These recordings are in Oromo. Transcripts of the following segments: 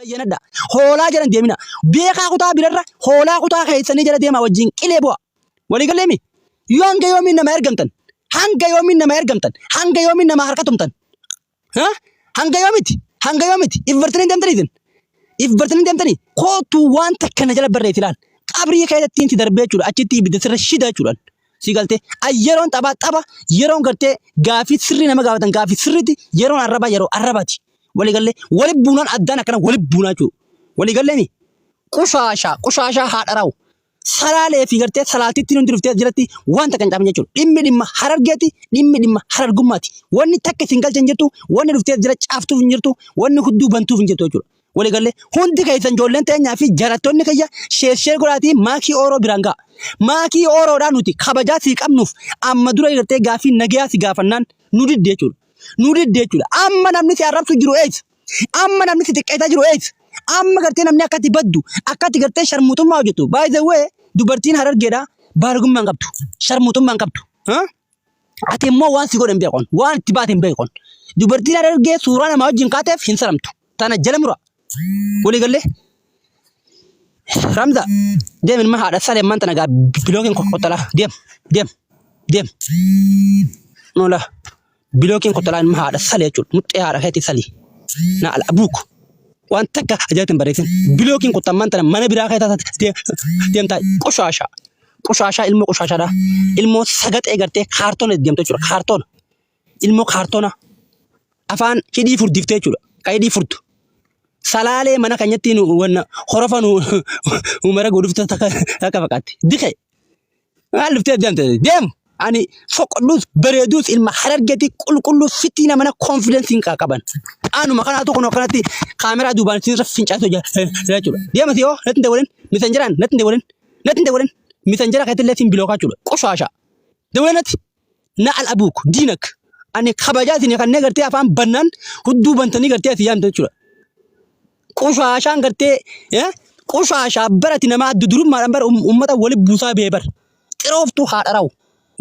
Yenada hoolaa jedhan deemina beekaa kutaa birarra hoolaa kutaa keessanii jala deema wajjin qilee bu'a walii galleemi yoo hanga yoomiin nama ergamtan hanga yoomiin nama harka tumtan hanga yoomiti if bartanii deemtanii kootu waan takkana jala barreeti ilaal qabrii keessatti inti darbee jechuudha achitti ibidda sirra shida jechuudhaan si galtee yeroon tapha yeroon gartee gaafii sirri nama gaafatan gaafii sirriiti yeroon arraba yeroo arrabaati walii gallee wali buunaan addaan akkana wali buunaa jechuudha walii galleemi qushaashaa haadharaawu salaalee fi gartee salaatitti nuti dhuftee jiratti waan takkan cabne jechuudha dhimma harargeeti dhimma harargummaati wanni takka isin galchan jirtu wanni dhuftee jira caaftuuf hin jirtu wanni hudduu bantuuf hin jirtu jechuudha walii gallee hundi keessan ijoolleen teenyaa fi jarattoonni kiyya sheeshee godhaatii maakii ooroo biraan ga'a maakii ooroodhaan nuti kabajaa sii qabnuuf amma dura gartee gaafii nagayaa si gaafannaan nu diddee jechuudha amma namni si arrabsu jiru eessa amma namni si xiqqeessaa jiru eessa amma gartee namni akkatti baddu akkatti gartee sharmuutummaa hojjetu by the way dubartiin harargeedhaa baargummaa hin qabdu sharmuutummaa hin qabdu ati immoo waan si godhan beekon waan itti baate hin beekon dubartiin harargee suuraa namaa wajjin kaateef hin saramtu tana jala mura walii gallee Ramza deem ilma haadha salee maanta nagaa bilookiin qoqqottala deem nola bilookiin qoqqottala ilma haadha salee jechuudha muxxee haadha keetii salii na ala buuku waan takka ajaa'itin bareetin bilookiin qoqqotan maanta mana biraa keetaa deemtaa qushaashaa ilmoo qushaashaadha ilmoo sagaxee gartee kaartoona deemta jechuudha kaartoona ilmoo kaartoona afaan hidhii furdiiftee jechuudha ka hidhii furdu salaalee mana kanyatti wanna horofan umara godufta taka fakkaatti dike luftee deem ani foqodus bareedus ilma harargeeti qulqulluu fitina mana confidence hin qaban anuma kanaatu kuno kanatti kaamera duubaan sirra fincaatu jechuudha deemati yoo natin dawaleen misanjara kaytille tin bilookaa jechuudha qushaasha dawalenati na al abuuk diinak ani kabajaatiin kannee gartee afaan bannaan hudduu bantanii gartee ati yaamta jechuudha qushaashaan gartee qushaashaa barati nama durummaadhaan bara ummata wali buusaa beebar xirooftuu haadharaawu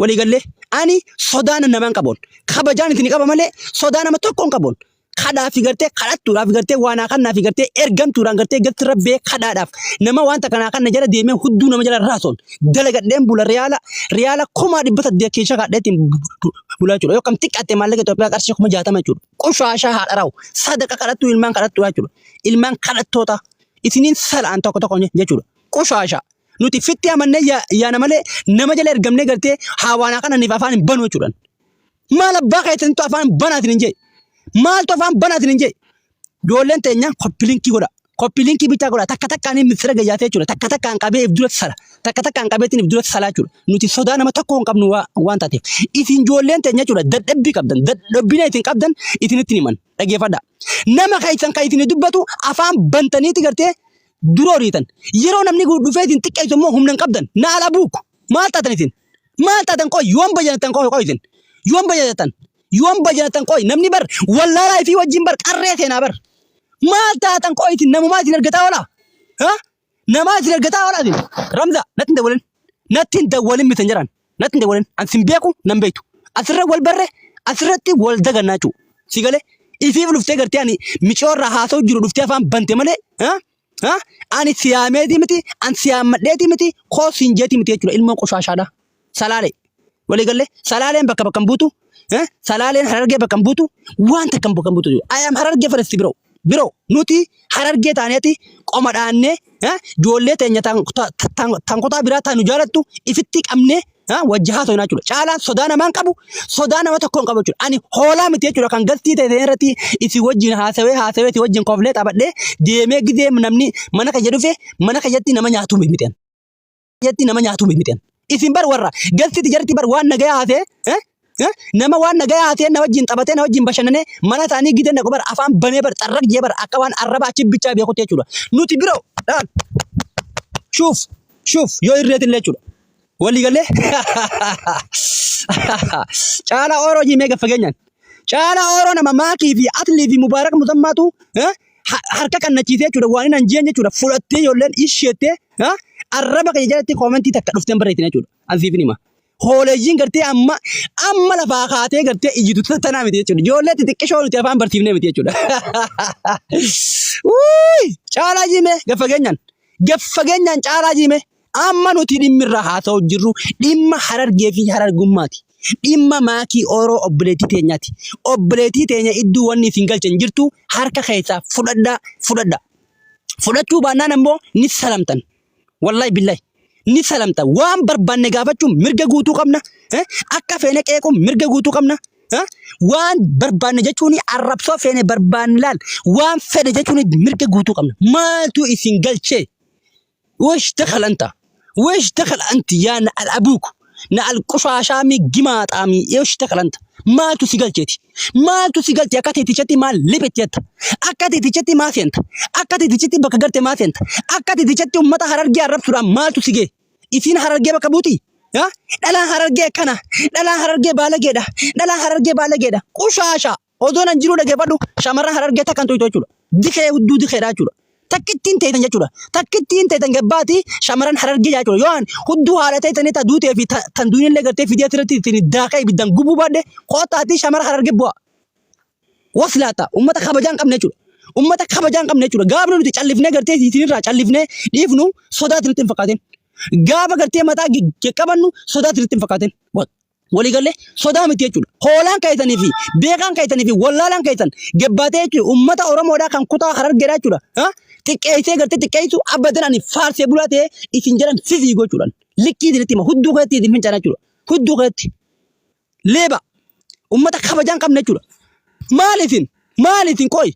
walii gallee ani sodaana namaan qaboon kabajaan isin qaba malee sodaa nama tokkoon qaboon kadhaa fi gartee kadhattuudhaaf gartee waanaa kannaa fi gartee ergamtuudhaan gartee gatti rabbee kadhaadhaaf nama wanta kanaa kanna jala deemee hudduu nama jala raasoon dalagadheen bula riyaala 1,800 keesha kadheetiin bulaa jechuudha yookaan xiqqaatte maallaqa Itoophiyaa qarshii 60 jechuudha qushaashaa haadharaawu sadaqa kadhattu ilmaan kadhattu jechuudha ilmaan kadhattoota isiniin salaan tokko jechuudha qushaashaa nuti fitti amannee yaana malee nama jala ergamnee gartee hawaanaa kana niif afaan hin banu jechuudha maal abbaa keessanitti afaan banaatiin hin jee maaltu afaan banaatiin hin jee ijoolleen teenya koppilinkii bichaa godha takka takkaan misira gayyaatee jechuudha takka takkaan qabee if duratti sala takka takkaan qabeetiin if duratti salaa jechuudha nuti sodaa nama tokko hin qabnu waan taateef isin ijoolleen teenya jechuudha dadhabbii qabdan dadhabbina isin qabdan isinitti himan dhageeffadha nama keessan kan isin dubbatu afaan bantaniiti gartee durooriitan yeroo namni dhufee isin xiqqeessu immoo humna hin qabdan na ala buuku maal taatan qoy yoon bajanatan qoy isin yoon bajanatan qoy namni bar wallaalaa fi wajjin bar qarree seenaa bar maal taatan qoy isin namumaa isin argataa oola namaa isin argataa oola isin Ramza natti hin dawwalin mitan jiraan natti hin dawwalin an sin beeku nan beektu asirra wal barre asirratti wal dagannaachu si galee ifiif dhuftee gartee ani micoorraa haasa'u jiru dhuftee afaan bante malee ani siyaameeti miti an siyaammadheeti miti koo sinjeeti miti jechuudha ilmoo qushaashaadha salaalee walii gallee salaaleen bakka buutu salaaleen harargee bakka buutu waan takka bakka buutu ayam harargee fedhasti biroo nuti harargee taaneeti qoma dhaannee ijoollee teenya tankotaa biraa taanu jaalattu ifitti qabnee wajji haasa'u jechuudha caalaan sodaa namaan qabu sodaa nama tokkoon qabu jechuudha ani hoolaa miti jechuudha kan galtii ta'e irratti isi wajjin haasawee isi wajjin koflee taphadhee deemee gidee namni mana kayya dhufe mana kayyatti nama nyaatu mitian isin bar warra galtiiti jarti bar waan nagaya haasee nama waan nagaya haasee na wajjin taphatee na wajjin bashannanee mana isaanii gidee na bar afaan banee bar xarraq jee bar akka waan arraba achi bichaa beekutti jechuudha nuti biroo shuuf yoo irreetillee jechuudha walii galee caalaa ooroo jimee gaffa keenyaan caalaa ooroo nama maakii fi atlii fi mubaarak musammaatu harka kannachiisee jechuudha waan hin jeen jechuudha fudhattee ijoolleen isheettee arraba kee jalatti koomentii takka dhufteen barreessine jechuudha ansiifin hima Hooleeyyiin gartee amma lafaa kaatee gartee ijjitu tanaa miti jechuudha. Ijoollee xixiqqishoo nuti afaan barsiifnee miti jechuudha. Caalaa Jiimee gaffageenyaan Caalaa Jiimee amma nuti dhimmirraa haa ta'u jirru dhimma Harargee fi Harargummaati. Dhimma maakii Oroo obboleettii teenyaati. Obboleettii teenya iddoo wanni isin galchan jirtu harka keessaa fudhadha. Fudhachuu baannaan ammoo ni salamtan. Wallahi billahi. Ni salamta waan barbaanne gaafachuun mirga guutuu qabna. Akka feene qeequun mirga guutuu qabna. Waan barbaanne jechuun arrabsoo feene barbaanne laal waan fedhe jechuun mirga guutuu qabna. Maaltu isin galchee? Weesh dakhala anti yaa na al-abuuk na al-qushaashaami gimaaxaami weesh dakhala anta. Maaltu si galcheeti? Maaltu si galchee akka teetichatti maal libetti yatta? Akka teetichatti maa seenta? Akka teetichatti bakka garte maa seenta? Akka teetichatti uummata Harargee arrabsuudhaan maaltu si gee? Isin Harargee bakka buuti? Dhalaan Harargee akkana. Dhalaan Harargee baalageedha. Dhalaan Harargee baalageedha. Qushaasha. Odoo nan jiruu dhageeffadhu shamarran Harargee takkan to'atu jechuudha. Dikee hudduu dikeedha jechuudha. Takkittiin teetan jechuudha. Takkittiin teetan gabbaati shamarran Harargee jechuudha. Yoon hudduu haala teetanii ta duutee fi tan duunillee gartee fidee asirratti ittiin daakaa ibiddaan gubuu baadhee kootaati shamarra Harargee bu'a. Waslaata uummata kabajaa hin qabne jechuudha. Uummata kabajaa hin qabne jechuudha. Gaafni nuti callifnee gartee isinirraa callifnee dhiifnu sodaatti nutti hin fakkaatin. Gaafa gartee mataa qabannu sodaatti nutti hin fakkaatin. Waliigalee sodaa miti jechuudha. Hoolaan kaayitanii fi beekaan kaayitanii fi wallaalaan kaayitan gabbaatee jechuudha. Uummata Oromoodhaa kan kutaa Harargeedhaa jechuudha. Xiqqeessee gartee xiqqeessu abbadan ani faarsee bulaa ta'ee isin jedhan sisii gochuudhaan. Likkii isinitti hima hudduu keetti isin fincana jechuudha. Hudduu keetti. Leeba. Uummata kabajaa hin qabne jechuudha. Maaliifin qoy?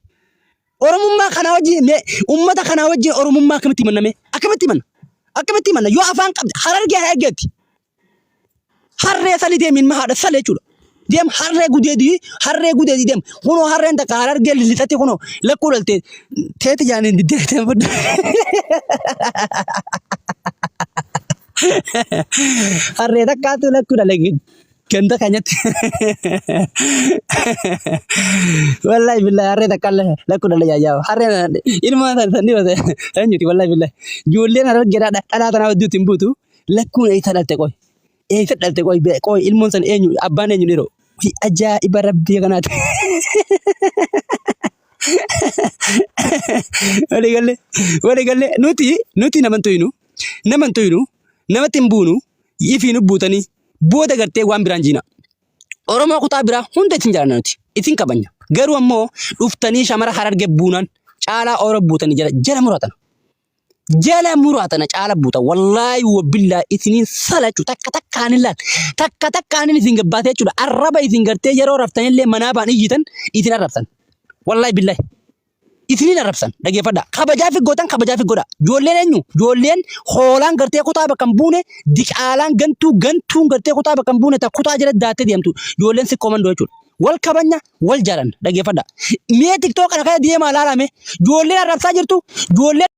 Oromummaa kanaa wajjin uummata kanaa wajjin Oromummaa akkamitti manname? Akkamitti manna? Yoo afaan qabde Harargee haa eeggeetti. Harree sali deemin mahaadha sale jechuudha. Deem harree gudeedii deem. Kunoo harreen takka Harargee lixatti kunoo lakkuu dhaltee teeti jaaniin diddeeteen fudhu. Harree takkaatu lakkuu dhale ganda kanyatti. Wallahi billahi harree takka lakkuu dhale yaayyaa. Harreen ilma sandi wate eenyuti wallahi billahi. Ijoolleen Harargeedhaa dhalaa tanaa wajjuutti hin buutu lakkuun eessa dhalte qoy. Eessa dhalte qoy ilmoon san eenyu abbaan eenyu dhiiroo. Ajaa'iba rabbii kanaati. Waliigalee nuti naman to'inu namatti hin buunu ifiin buutanii booda gartee waan biraan jiina. Oromoo kutaa biraa hunda isin jaallanna nuti isin kabanya. Garuu ammoo dhuftanii shamara Harargee buunan Caalaa Oroo buutanii jala muratan. Jala muraatana Caalaa buuta wallahi wabillahi isiniin salachu takka takkaanin isin gabbaatee jechuudha. Arraba isin gartee yeroo raftanillee manaa ba'anii iyyitan isin arrabsan. Wallahi billahi. Isiniin arrabsan dhageeffadha. Kabajaa fi godha. Ijoolleen eenyu? Ijoolleen hoolaan gartee kutaa bakka hin buune diqaalaan gantuun gartee kutaa bakka hin buune ta kutaa jala daattee deemtu. Ijoolleen si komandoo jechuudha. Wal kabanya wal jaalan dhageeffadha. Mee TikTok kana kaya deemaa laalame ijoolleen arrabsaa jirtu. Ijoolleen